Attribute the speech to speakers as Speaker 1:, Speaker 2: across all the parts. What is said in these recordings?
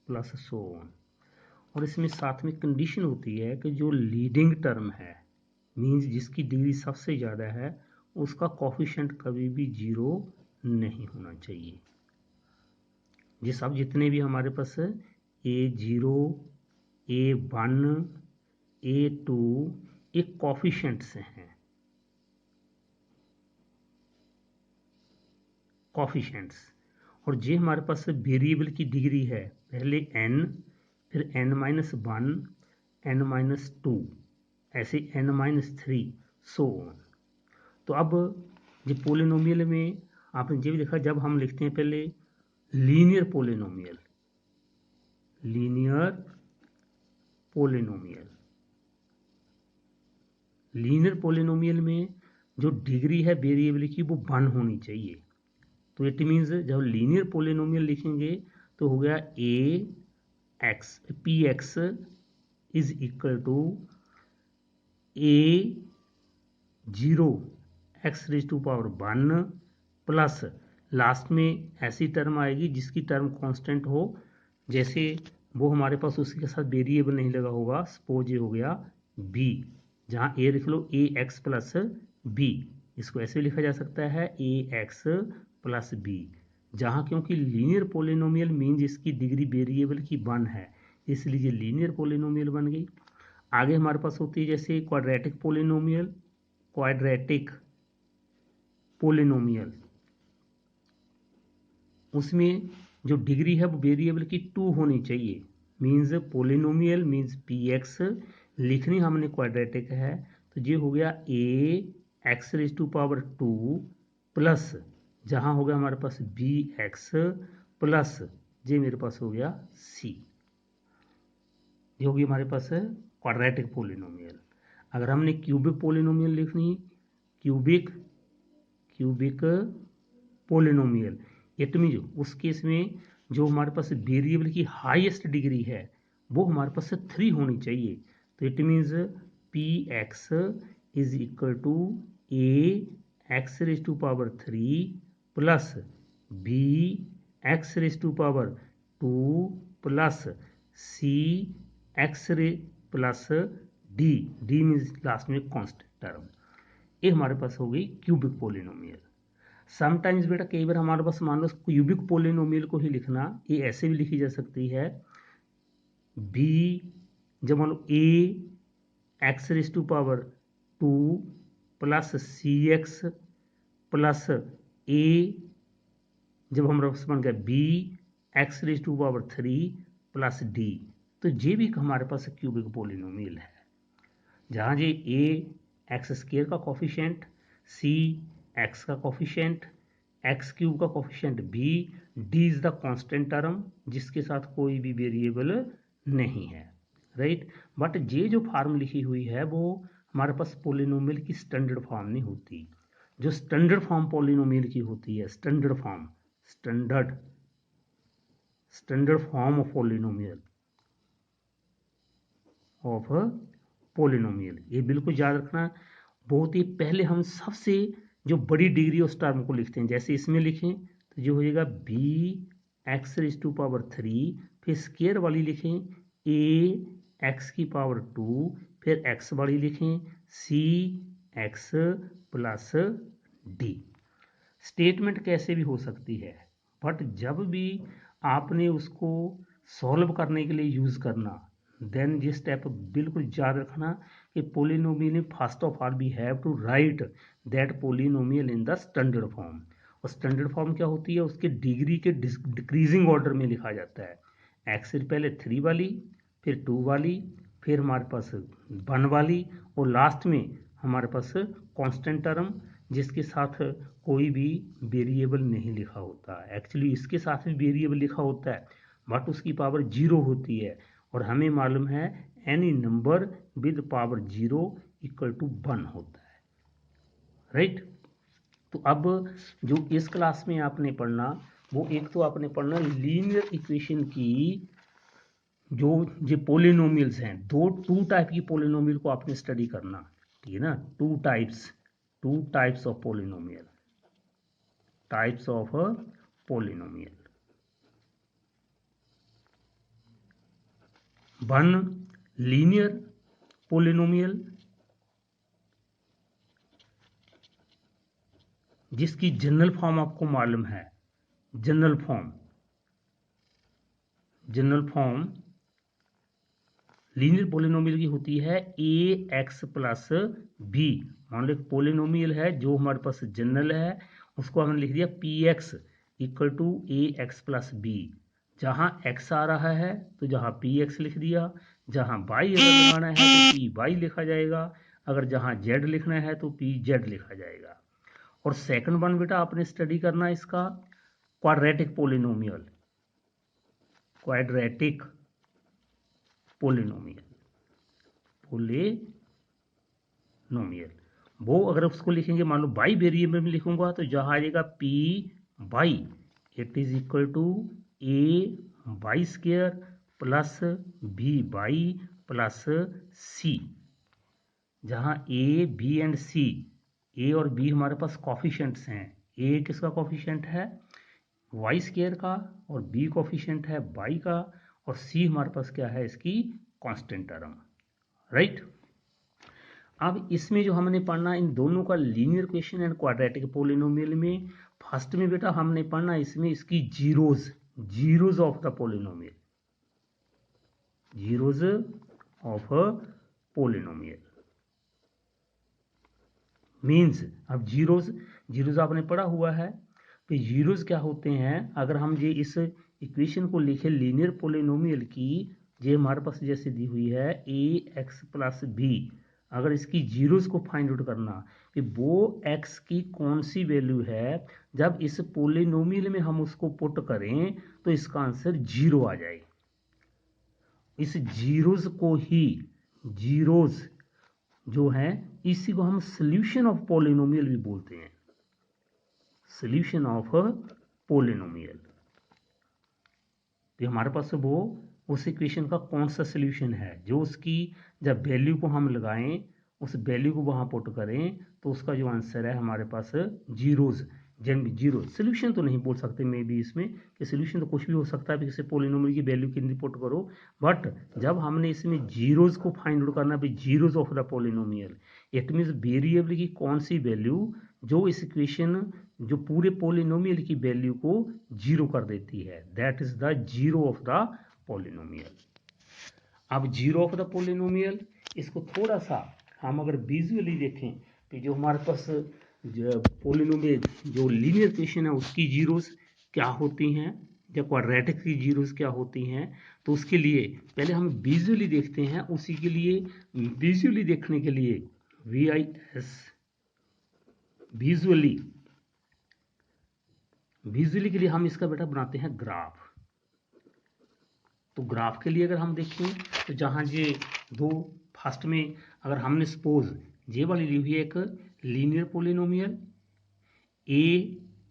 Speaker 1: Plus so on. और इसमें साथ में कंडीशन होती है कि जो लीडिंग टर्म है, मीन्स जिसकी डिग्री सबसे ज़्यादा है, उसका कोफिशिएंट कभी भी 0 नहीं होना चाहिए। ये सब जितने भी हमारे पास A0, A1, A2 ये कोफिशिएंट्स हैं, कोफिशिएंट्स। और ये हमारे पास वेरिएबल की डिग्री है, पहले n, फिर n-1, n-2, ऐसे n-3, सो ऑन। तो अब ये पोलिनोमियल में आपने ये भी देखा, जब हम लिखते हैं पहले linear polynomial, linear polynomial, linear polynomial में जो डिग्री है वेरिएबल की वो 1 होनी चाहिए। तो इट मीन्स जब लीनियर पोलिनोमियल लिखेंगे तो हो गया P X is equal to A0 X raise to power 1 plus last में ऐसी टर्म आएगी जिसकी टर्म कांस्टेंट हो, जैसे वो हमारे पास उसी के साथ वेरिएबल नहीं लगा होगा। सपोज ये हो गया b, जहाँ a लिख लो ax प्लस b, इसको ऐसे लिखा जा सकता है ax प्लस b, जहाँ क्योंकि लीनियर पोलिनोमियल मीन्स इसकी डिग्री वेरिएबल की 1 है, इसलिए ये लीनियर पोलिनोमियल बन गई। आगे हमारे पास होती है जैसे क्वाड्रेटिक पोलिनोमियल, क्वाड्रेटिक पोलिनोमियल, उसमें जो डिग्री है वो वेरिएबल की 2 होनी चाहिए। Means polynomial means P X, लिखनी हमने क्वाड्रेटिक है, तो ये हो गया A X raise to power 2 plus, जहाँ हो गया हमारे पास बी एक्स प्लस, ये मेरे पास हो गया सी, ये होगी हमारे पास क्वाड्रेटिक पोलिनोमियल। अगर हमने क्यूबिक पोलिनोमियल लिखनी, क्यूबिक पोलिनोमियल, इट मीन उस केस में जो हमारे पास वेरिएबल की हाईएस्ट डिग्री है वो हमारे पास 3 होनी चाहिए। तो it means P X is equal to A X raise to power 3 plus B X raise to power 2 plus C X raise plus D, D means last में कांस्टेंट टर्म। ये हमारे पास हो गई क्यूबिक पोलिनोमियल। समटाइम्स बेटा कई बार हमारे पास मान लो cubic polynomial को ही लिखना, ये ऐसे भी लिखी जा सकती है बी, जब मान लो A X raise to power 2 plus C X plus A, जब हमारे पास बन गया B X raise to power 3 plus D, तो ये भी हमारे पास क्यूबिक पोलिनोमियल है, जहाँ ये ए एक्स स्क्वायर का कोफिशिएंट, सी एक्स का कोफिशिएंट, एक्स क्यूब का coefficient B, D is the constant term जिसके साथ कोई भी वेरिएबल नहीं है, राइट। बट ये जो फॉर्म लिखी हुई है वो हमारे पास पोलिनोमियल की स्टैंडर्ड फॉर्म नहीं होती। जो स्टैंडर्ड फॉर्म पोलिनोमियल की होती है, standard form, standard form of polynomial, ये बिल्कुल याद रखना। बहुत ही पहले हम सबसे जो बड़ी डिग्री उस टर्म को लिखते हैं, जैसे इसमें लिखें तो जो हो जाएगा B X raise to power 3, फिर स्क्वायर वाली लिखें ए एक्स की पावर 2, फिर एक्स वाली लिखें सी एक्स प्लस डी। स्टेटमेंट कैसे भी हो सकती है, बट जब भी आपने उसको सॉल्व करने के लिए यूज़ करना, देन ये स्टेप बिल्कुल याद रखना कि पोलिनोमियल में first of all we have to write that polynomial in the standard form. और स्टैंडर्ड फॉर्म क्या होती है, उसके डिग्री के डिक्रीजिंग ऑर्डर में लिखा जाता है। एक्स से पहले 3 वाली, फिर 2 वाली, फिर हमारे पास 1 वाली, और लास्ट में हमारे पास कांस्टेंट टर्म जिसके साथ कोई भी वेरिएबल नहीं लिखा होता। एक्चुअली इसके साथ भी वेरिएबल लिखा होता है बट उसकी पावर 0 होती है, और हमें मालूम है any number with power 0 equal to 1 होता है, राइट। तो अब जो इस क्लास में आपने पढ़ना, वो एक तो आपने पढ़ना लीनियर इक्वेशन की जो ये पोलिनोमियल्स हैं, टू टाइप की पोलिनोमियल को आपने स्टडी करना, ठीक है ना। Two types of polynomial, types of polynomial. One linear polynomial जिसकी जनरल फॉर्म आपको मालूम है। जनरल फॉर्म लीनियर पोलिनोमियल की होती है ए एक्स प्लस बी। मान लो एक पोलिनोमियल है जो हमारे पास जनरल है, उसको हमने लिख दिया P X equal to A X plus B. जहाँ x आ रहा है तो जहाँ पी एक्स लिख दिया, जहाँ y अगर लगाना है तो पी वाई लिखा जाएगा, अगर जहाँ z लिखना है तो पी जेड लिखा जाएगा। और सेकंड वन बेटा आपने स्टडी करना है इसका क्वाड्रेटिक पोलिनोमियल। वो अगर उसको लिखेंगे, मान लो बाई वेरिएबल में लिखूंगा तो जहां आ जाएगा P y it is equal to A y square plus B y plus C. जहां ए बी एंड सी, ए और बी हमारे पास कॉफिशिएंट्स हैं। ए किसका कॉफिशिएंट है? वाई स्क्वायर का, और बी कॉफिशिएंट है बाई का, और सी हमारे पास क्या है? इसकी कांस्टेंट टर्म, राइट। अब इसमें जो हमने पढ़ना इन दोनों का linear equation and quadratic polynomial में, फर्स्ट में बेटा हमने पढ़ना इसमें इसकी zeros of the polynomial, zeros of polynomial means, अब जीरोज आपने पढ़ा हुआ है कि जीरोज क्या होते हैं। अगर हम ये इस इक्वेशन को लिखे लीनियर पोलिनोमियल की, ये हमारे पास जैसे दी हुई है ए एक्स प्लस बी, अगर इसकी जीरोज को फाइंड आउट करना कि वो x की कौन सी वैल्यू है, जब इस पोलिनोमियल में हम उसको पुट करें तो इसका आंसर 0 आ जाए। इस जीरोज को ही, जीरोज जो है इसी को हम सोल्यूशन ऑफ पोलिनोमियल भी बोलते हैं, सोल्यूशन ऑफ पोलिनोमियल। तो हमारे पास वो उस इक्वेशन का कौन सा सोल्यूशन है जो उसकी जब वैल्यू को हम लगाएं, उस वैल्यू को वहां पुट करें तो उसका जो आंसर है हमारे पास जीरोज। जीरो सोल्यूशन तो नहीं बोल सकते मे बी इसमें कि सोल्यूशन तो कुछ भी हो सकता है, जैसे पोलिनोमियल की वैल्यू कितनी पुट करो, बट जब हमने इसमें जीरोज को फाइंड आउट करना है, zeros of the polynomial, it means variable की कौन सी वैल्यू जो इस इक्वेशन जो पूरे पोलिनोमियल की वैल्यू को जीरो कर देती है, that is the zero of the polynomial. अब जीरो ऑफ द पोलिनोमियल, इसको थोड़ा सा हम अगर विजुअली देखें कि जो हमारे पास पोलिनोमियल जो लीनियर इक्वेशन है उसकी जीरोस क्या होती हैं या क्वाड्रेटिक की जीरोस क्या होती हैं, तो उसके लिए पहले हम विजुअली देखते हैं। उसी के लिए विजुअली देखने के लिए VIS विजुअली के लिए हम इसका बेटा बनाते हैं ग्राफ। तो ग्राफ के लिए अगर हम देखें तो जहाँ ये दो फर्स्ट में अगर हमने सपोज ये वाली ली हुई है एक linear polynomial A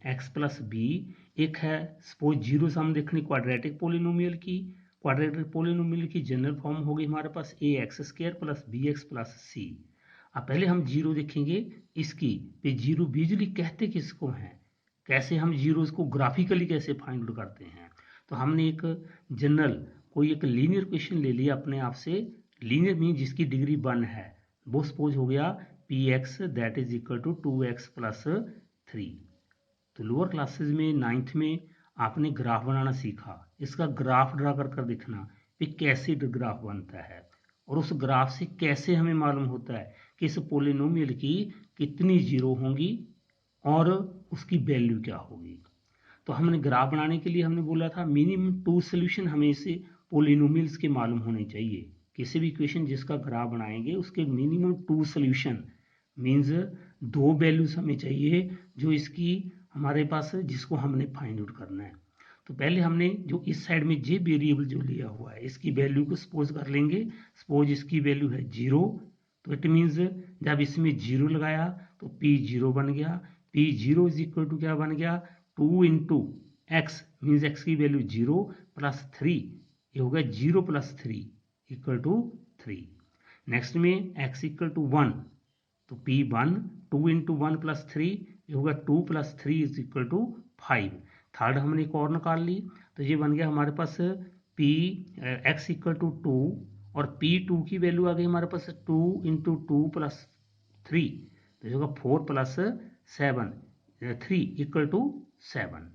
Speaker 1: X plus B, एक है सपोज जीरो से हम देखने क्वाड्रेटिक पोलिनोमियल की। क्वाड्रेटिक पोलिनोमियल की जनरल फॉर्म होगी हमारे पास A X square plus B X plus C. अब पहले हम जीरो देखेंगे इसकी, पे जीरो विजुअली कहते किसको हैं, कैसे हम जीरोस को ग्राफिकली कैसे फाइंड आउट करते हैं। तो हमने एक जनरल कोई एक लीनियर इक्वेशन ले लिया अपने आप से, लीनियर मीन जिसकी डिग्री 1 है, वो सपोज हो गया P X that is equal to 2x plus 3। तो लोअर क्लासेस में 9th में आपने ग्राफ बनाना सीखा, इसका ग्राफ ड्रा कर दिखना कि कैसे ग्राफ बनता है, और उस ग्राफ से कैसे हमें मालूम होता है कि इस पोलिनोमियल की कितनी जीरो होंगी और उसकी वैल्यू क्या होगी। तो हमने ग्राफ बनाने के लिए हमने बोला था मिनिमम 2 सोल्यूशन हमें इसे पोलिनोमियल्स के मालूम होने चाहिए। किसी भी इक्वेशन जिसका ग्राफ बनाएंगे उसके मिनिमम 2 सोल्यूशन मीन्स 2 वैल्यूज हमें चाहिए जो इसकी हमारे पास जिसको हमने फाइंड आउट करना है। तो पहले हमने जो इस साइड में जे वेरिएबल जो लिया हुआ है इसकी वैल्यू को सपोज कर लेंगे, सपोज इसकी वैल्यू है 0, तो इट मीन्स जब इसमें 0 लगाया तो पी 0 बन गया, पी 0 इज इक्वल टू क्या बन गया 2 इंटू एक्स मीन्स एक्स की वैल्यू 0 प्लस 3, ये होगा 0 प्लस 3 इक्वल टू 3। नेक्स्ट में x इक्वल टू 1 तो p 1, 2 इंटू 1 प्लस 3 ये होगा 2 plus 3 is equal to 5। Third हमने एक और निकाल ली तो ये बन गया हमारे पास p x इक्वल टू 2 और P2 की वैल्यू आ गई हमारे पास 2 इंटू 2 प्लस 3, तो होगा 4 प्लस 7 3 इक्वल टू 7।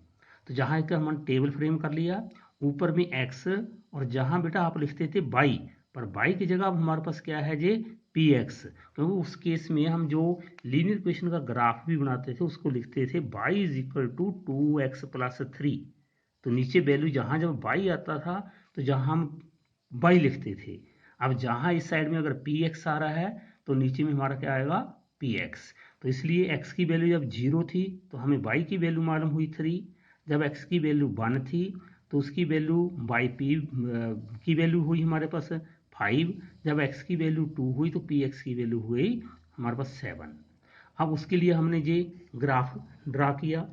Speaker 1: तो जहाँ एक हमने टेबल फ्रेम कर लिया, ऊपर में x, और जहाँ बेटा आप लिखते थे y, पर y की जगह अब हमारे पास क्या है जे px, क्योंकि उस केस में हम जो लीनियर इक्वेशन का ग्राफ भी बनाते थे उसको लिखते थे y is equal to 2x plus 3। तो नीचे वैल्यू जहाँ जब y आता था तो जहाँ हम y लिखते थे, अब जहाँ इस साइड में अगर px आ रहा है तो नीचे में हमारा क्या आएगा px। तो इसलिए x की वैल्यू जब 0 थी तो हमें y की वैल्यू मालूम हुई 3, जब x की वैल्यू 1 थी तो उसकी वैल्यू बाई p की वैल्यू हुई हमारे पास 5, जब x की वैल्यू 2 हुई तो px की वैल्यू हुई हमारे पास 7। अब उसके लिए हमने ये ग्राफ ड्रा किया,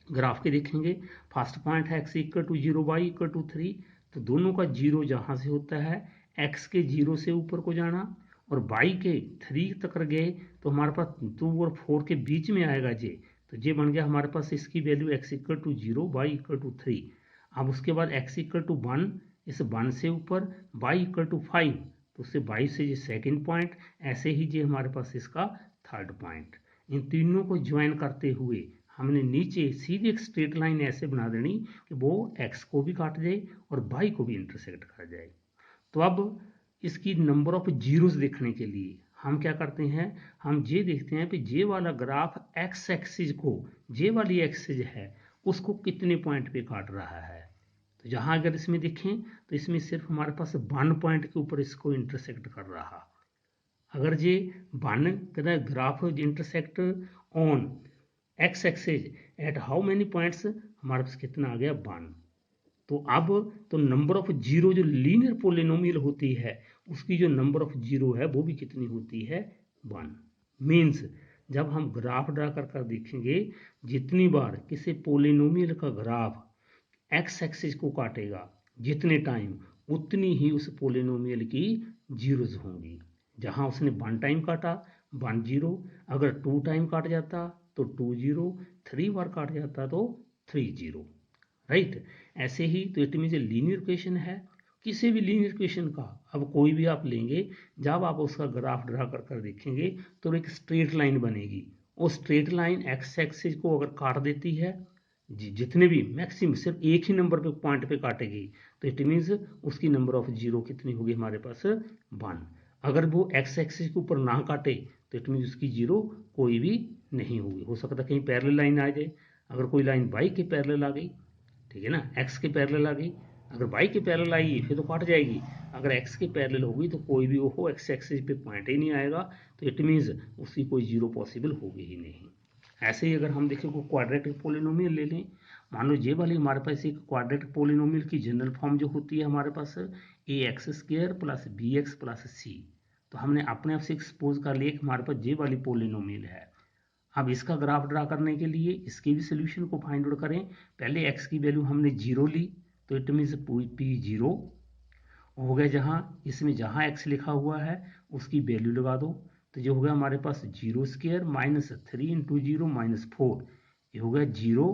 Speaker 1: ग्राफ के देखेंगे फर्स्ट पॉइंट है x equal to 0 y equal to 3, तो दोनों का 0 जहाँ से होता है x के 0 से ऊपर को जाना, और y के 3 तक गए तो हमारे पास 2 और 4 के बीच में आएगा जे, तो ये बन गया हमारे पास इसकी value x equal to 0 y equal to 3। अब उसके बाद x इक्वल टू 1, इस 1 से ऊपर y इक्वल टू 5, तो उससे 22 से ये सेकेंड पॉइंट, ऐसे ही ये हमारे पास इसका थर्ड पॉइंट। इन तीनों को ज्वाइन करते हुए हमने नीचे सीधी एक स्ट्रेट लाइन ऐसे बना देनी कि वो x को भी काट जाए और y को भी इंटरसेक्ट कर जाए। तो अब इसकी नंबर ऑफ जीरोस देखने के लिए हम क्या करते हैं, हम ये देखते हैं कि जे वाला ग्राफ x एक्सिस को, जे वाली एक्सिस है उसको कितने पॉइंट पे काट रहा है। तो जहां अगर इसमें देखें तो इसमें सिर्फ हमारे पास 1 पॉइंट के ऊपर इसको इंटरसेक्ट कर रहा। अगर ये 1 graph intersect on x axis at how many points, हमारे पास कितना आ गया 1। तो अब तो नंबर ऑफ जीरो जो लीनियर पोलिनोमियल होती है उसकी जो नंबर ऑफ जीरो है वो भी कितनी होती है 1। मीन्स जब हम ग्राफ ड्रा कर देखेंगे, जितनी बार किसी पोलिनोमियल का ग्राफ एक्स एक्सिस को काटेगा जितने टाइम, उतनी ही उस पोलिनोमियल की जीरोज होंगी। जहां उसने 1 टाइम काटा 1 जीरो, अगर 2 टाइम काट जाता तो 2 जीरो, 3 बार काट जाता तो 3 जीरो, राइट। ऐसे ही तो इट मीन लीनियर इक्वेशन है, किसी भी लीनियर इक्वेशन का अब कोई भी आप लेंगे, जब आप उसका ग्राफ ड्रा कर देखेंगे तो एक स्ट्रेट लाइन बनेगी। वो स्ट्रेट लाइन एक्स एक्सिस को अगर काट देती है, जितने भी मैक्सिमम सिर्फ एक ही नंबर पे पॉइंट पे काटेगी, तो इट मीन्स उसकी नंबर ऑफ जीरो कितनी होगी हमारे पास 1। अगर वो एक्स एक्सिस के ऊपर ना काटे तो इट मीन्स उसकी जीरो कोई भी नहीं होगी। हो सकता है कहीं पैरेलल लाइन आ जाए, अगर कोई लाइन बाई के पैरेलल आ गई, ठीक है ना, एक्स के पैरेलल आ गई, अगर वाई के पैरेलल आएगी फिर तो काट जाएगी, अगर एक्स के पैरेलल होगी तो कोई भी हो एक्स एक्सिस पे पॉइंट ही नहीं आएगा, तो इट मीन्स उसकी कोई जीरो पॉसिबल होगी ही नहीं। ऐसे ही अगर हम देखें कोई क्वाड्रेटिक पोलिनोमियल ले लें, मान लो ये वाली हमारे पास एक क्वाड्रेटिक पोलिनोमियल की जनरल फॉर्म जो होती है हमारे पास A X square plus B X plus C, तो हमने अपने आप से एक्सपोज कर लिया कि हमारे पास ये वाली पोलिनोमियल है। अब इसका ग्राफ ड्रा करने के लिए इसके भी सोल्यूशन को फाइंड आउट करें। पहले x की वैल्यू हमने 0 ली, तो इट मीन्स पी 0 हो गया, जहाँ इसमें जहाँ x लिखा हुआ है उसकी वैल्यू लगा दो, तो जो हो गया हमारे पास 0 स्क्र माइनस 3 इंटू 0 माइनस 4, ये हो गया 0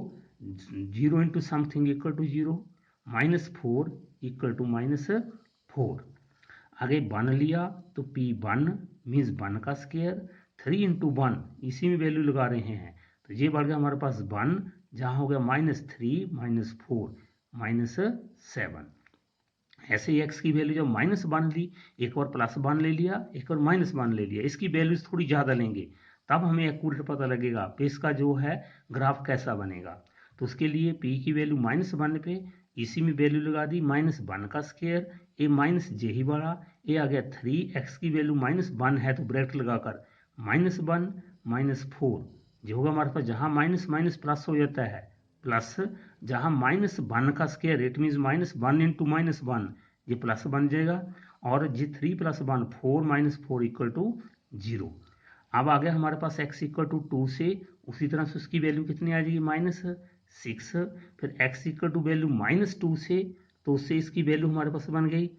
Speaker 1: 0 into something equal to 0 minus 4 equal to minus 4। आगे 1 लिया तो P1 मीन्स 1 का स्क्वायर, 3 इंटू 1 इसी में वैल्यू लगा रहे हैं, तो ये बढ़ गया हमारे पास 1, जहाँ हो गया माइनस 3 माइनस 4 माइनस 7। ऐसे ही x की वैल्यू जब -1 ली, एक और +1 ले लिया, एक और -1 ले लिया, इसकी वैल्यूज थोड़ी ज़्यादा लेंगे तब हमें एक्यूरेट पता लगेगा कि इसका जो है ग्राफ कैसा बनेगा। तो उसके लिए p की वैल्यू -1 पे इसी में वैल्यू लगा दी -1 का स्क्वायर, ए माइनस जे ही बढ़ा, ए आ गया 3, x की वैल्यू -1 है तो ब्रैकेट लगाकर -1 -4, जो होगा हमारे पास जहाँ माइनस माइनस प्लस हो जाता है प्लस, जहाँ -1 का स्क्वायर इट मीन्स -1 इंटू -1 ये प्लस बन जाएगा, और जी 3 + 1 4 -4 इक्वल टू 0। अब आ गया हमारे पास x इक्वल टू 2 से उसी तरह से उसकी वैल्यू कितनी आ जाएगी -6, फिर x इक्वल टू वैल्यू -2 से, तो उससे इसकी वैल्यू हमारे पास बन गई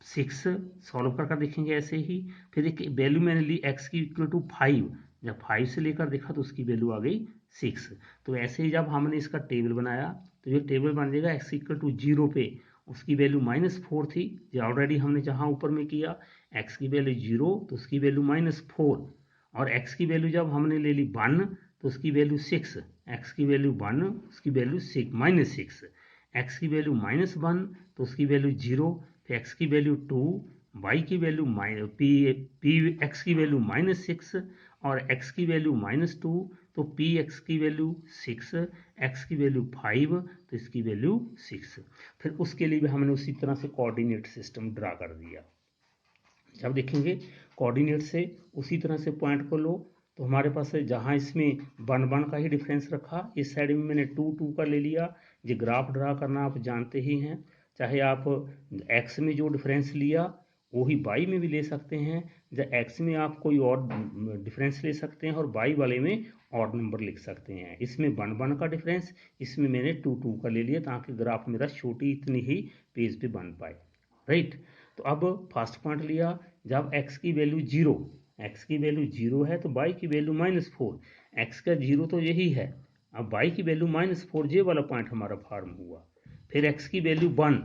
Speaker 1: 6, सॉल्व कर देखेंगे ऐसे ही। फिर एक वैल्यू मैंने ली x की इक्वल टू 5, जब 5 से लेकर देखा तो उसकी वैल्यू आ गई 6। तो ऐसे ही जब हमने इसका टेबल बनाया तो ये टेबल बन जाएगा x इक्वल टू 0 पे उसकी वैल्यू -4 थी, जो ऑलरेडी हमने जहाँ ऊपर में किया। x की वैल्यू 0 तो उसकी वैल्यू -4, और x की वैल्यू जब हमने ले ली 1 तो उसकी वैल्यू 6, x की वैल्यू 1 उसकी वैल्यू -6, x की वैल्यू -1 तो उसकी वैल्यू 0, फिर x की वैल्यू 2, y की वैल्यू x की वैल्यू -6 और x की वैल्यू -2 तो x की वैल्यू 6, x की वैल्यू 5 तो इसकी वैल्यू 6। फिर उसके लिए भी हमने उसी तरह से कोऑर्डिनेट सिस्टम ड्रा कर दिया। जब देखेंगे कोऑर्डिनेट से उसी तरह से पॉइंट को लो तो हमारे पास है, जहाँ इसमें 1 का ही डिफरेंस रखा, इस साइड में मैंने 2 का ले लिया। ये ग्राफ ड्रा करना आप जानते ही हैं, चाहे आप x में जो डिफरेंस लिया वही y में भी ले सकते हैं, या x में आप कोई और डिफरेंस ले सकते हैं और y वाले में और नंबर लिख सकते हैं। इसमें 1 का डिफरेंस, इसमें मैंने 2 का ले लिया ताकि ग्राफ मेरा छोटी इतनी ही पेज पे बन पाए, राइट। तो अब फर्स्ट पॉइंट लिया, जब x की वैल्यू 0, x की वैल्यू 0 है तो y की वैल्यू -4, x का 0 तो यही है, अब y की वैल्यू -4, ये वाला पॉइंट हमारा फार्म हुआ। फिर x की वैल्यू 1,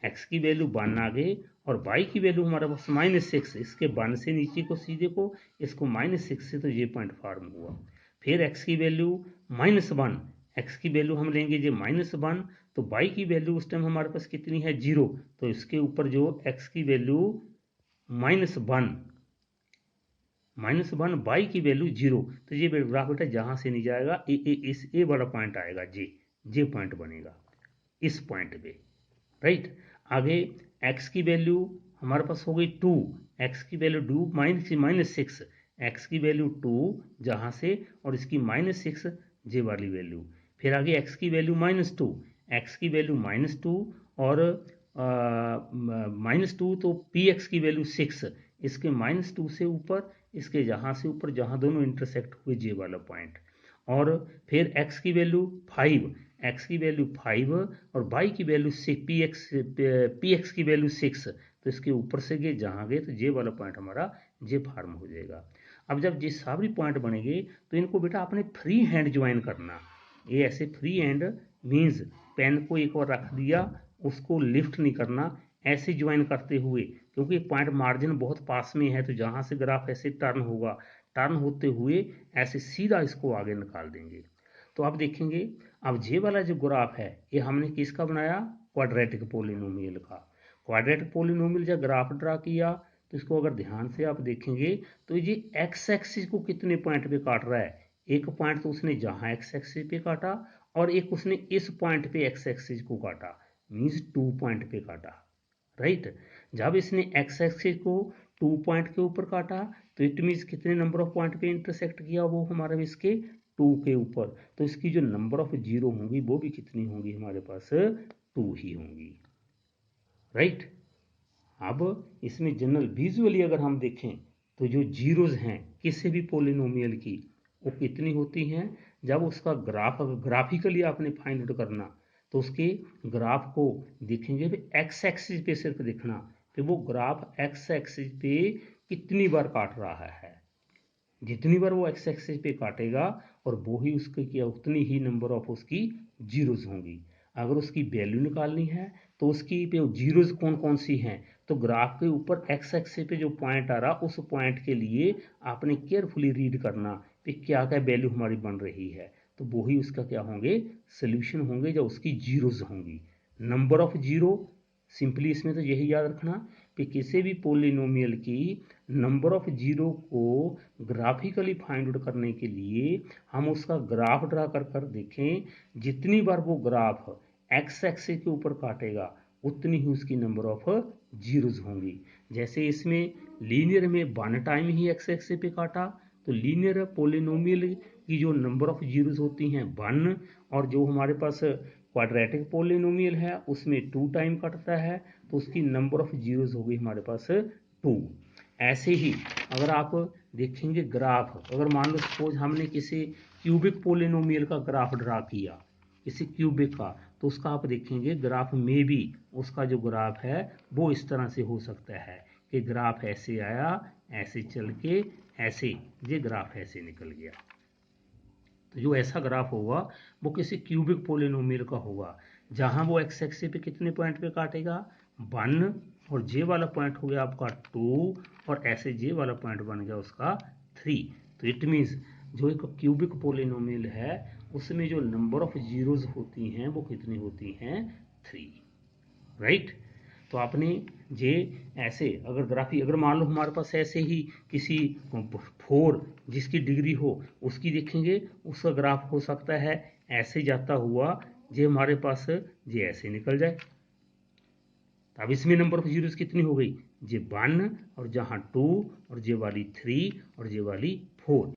Speaker 1: x की वैल्यू 1 आ गई, और y की वैल्यू हमारे पास -6, इसके 1 से नीचे को सीधे को इसको -6 से, तो ये पॉइंट फार्म हुआ। फिर x की वैल्यू -1, x की वैल्यू हम लेंगे ये -1, तो y की वैल्यू उस टाइम हमारे पास कितनी है 0, तो इसके ऊपर जो x की वैल्यू -1 y की वैल्यू 0, तो ये ग्राफ बेटा जहां से नहीं जाएगा इस ए वाला पॉइंट आएगा, जे पॉइंट बनेगा इस पॉइंट पे, राइट। आगे x की वैल्यू हमारे पास हो गई 2, x की वैल्यू 2 -6, x की वैल्यू 2 जहां से, और इसकी -6 जे वाली वैल्यू। फिर आगे x की वैल्यू -2, x की वैल्यू -2 और -2 तो px की वैल्यू 6, इसके -2 से ऊपर, इसके जहां से ऊपर जहां दोनों इंटरसेक्ट हुए जे वाला पॉइंट। और फिर x की वैल्यू 5, x की वैल्यू 5 और y की वैल्यू px की वैल्यू 6, तो इसके ऊपर से गए जहां गए तो जे वाला पॉइंट हमारा जे फार्म हो जाएगा। अब जब ये सारे पॉइंट बनेंगे तो इनको बेटा आपने फ्री हैंड ज्वाइन करना। ये ऐसे फ्री हैंड मीन्स पेन को एक बार रख दिया, उसको लिफ्ट नहीं करना, ऐसे ज्वाइन करते हुए, क्योंकि पॉइंट मार्जिन बहुत पास में है, तो जहां से ग्राफ ऐसे टर्न होगा, टर्न होते हुए ऐसे सीधा इसको आगे निकाल देंगे। तो आप देखेंगे अब ये वाला जो ग्राफ है ये हमने किसका बनाया, क्वाड्रेटिक पोलिनोमियल का। क्वाड्रेटिक पोलिनोमियल जब ग्राफ ड्रा किया तो इसको अगर ध्यान से आप देखेंगे तो ये एक्स एक्सिस को कितने पॉइंट पे काट रहा है, एक पॉइंट तो उसने जहां एक्स एक्सिस पे काटा, और एक उसने इस पॉइंट पे एक्स एक्सिस को काटा, मीन्स 2 पॉइंट पे काटा, राइट। जब इसने एक्स एक्सिस को 2 पॉइंट के ऊपर काटा तो इट मीन्स कितने नंबर ऑफ पॉइंट पे इंटरसेक्ट किया, वो हमारे इसके 2 के ऊपर, तो इसकी जो नंबर ऑफ जीरो होंगी वो भी कितनी होंगी हमारे पास 2 ही होंगी, राइट। अब इसमें जनरल विजुअली अगर हम देखें तो जो जीरोज हैं किसी भी पोलिनोमियल की वो कितनी होती हैं, जब उसका ग्राफ अगर ग्राफिकली आपने फाइंड आउट करना तो उसके ग्राफ को देखेंगे भी एक्स एक्सिस पे सिर्फ देखना कि वो ग्राफ एक्स एक्सिस पे कितनी बार काट रहा है, जितनी बार वो एक्स एक्सिस पे काटेगा और वो ही उसके क्या उतनी ही नंबर ऑफ उसकी जीरोज होंगी। अगर उसकी वैल्यू निकालनी है तो उसकी पे जीरोज कौन कौन सी हैं, तो ग्राफ के ऊपर एक्स एक्सिस पे जो पॉइंट आ रहा उस पॉइंट के लिए आपने केयरफुली रीड करना कि क्या क्या वैल्यू हमारी बन रही है, तो वही उसका क्या होंगे सोल्यूशन होंगे जो उसकी जीरोज होंगी। नंबर ऑफ जीरो सिंपली इसमें तो यही याद रखना कि किसी भी पोलिनोमियल की नंबर ऑफ जीरो को ग्राफिकली फाइंड आउट करने के लिए हम उसका ग्राफ ड्रा कर कर देखें, जितनी बार वो ग्राफ एक्स एक्सिस के ऊपर काटेगा उतनी ही उसकी नंबर ऑफ जीरोज होंगी। जैसे इसमें लीनियर में 1 टाइम ही एक्स एक्सिस पे काटा, तो लीनियर पोलिनोमियल की जो नंबर ऑफ जीरोज होती हैं 1, और जो हमारे पास क्वाड्रेटिक पोलिनोमियल है उसमें 2 टाइम कटता है, तो उसकी नंबर ऑफ जीरोज हो गई हमारे पास 2। ऐसे ही अगर आप देखेंगे ग्राफ, अगर मान लो सपोज हमने किसी क्यूबिक पोलिनोमियल का ग्राफ ड्रा किया, किसी क्यूबिक का, तो उसका आप देखेंगे ग्राफ में भी उसका जो ग्राफ है वो इस तरह से हो सकता है कि ग्राफ ऐसे आया, ऐसे चल के ऐसे ये ग्राफ ऐसे निकल गया। तो जो ऐसा ग्राफ होगा वो किसी क्यूबिक पोलिनोमियल का होगा। जहां वो एक्स एक्सिस पे कितने पॉइंट पे काटेगा 1, और जे वाला पॉइंट हो गया आपका 2, और ऐसे जे वाला पॉइंट बन गया उसका 3। तो इट मीन्स जो एक क्यूबिक पोलिनोमियल है उसमें जो नंबर ऑफ जीरोज होती हैं वो कितनी होती हैं 3, राइट। तो आपने जे ऐसे अगर ग्राफी अगर मान लो हमारे पास ऐसे ही किसी 4 जिसकी डिग्री हो उसकी देखेंगे, उसका ग्राफ हो सकता है ऐसे जाता हुआ जे हमारे पास जे ऐसे निकल जाए। अब इसमें नंबर ऑफ जीरोस कितनी हो गई, जे 1 और जहां 2 और जे वाली 3 और जे वाली 4।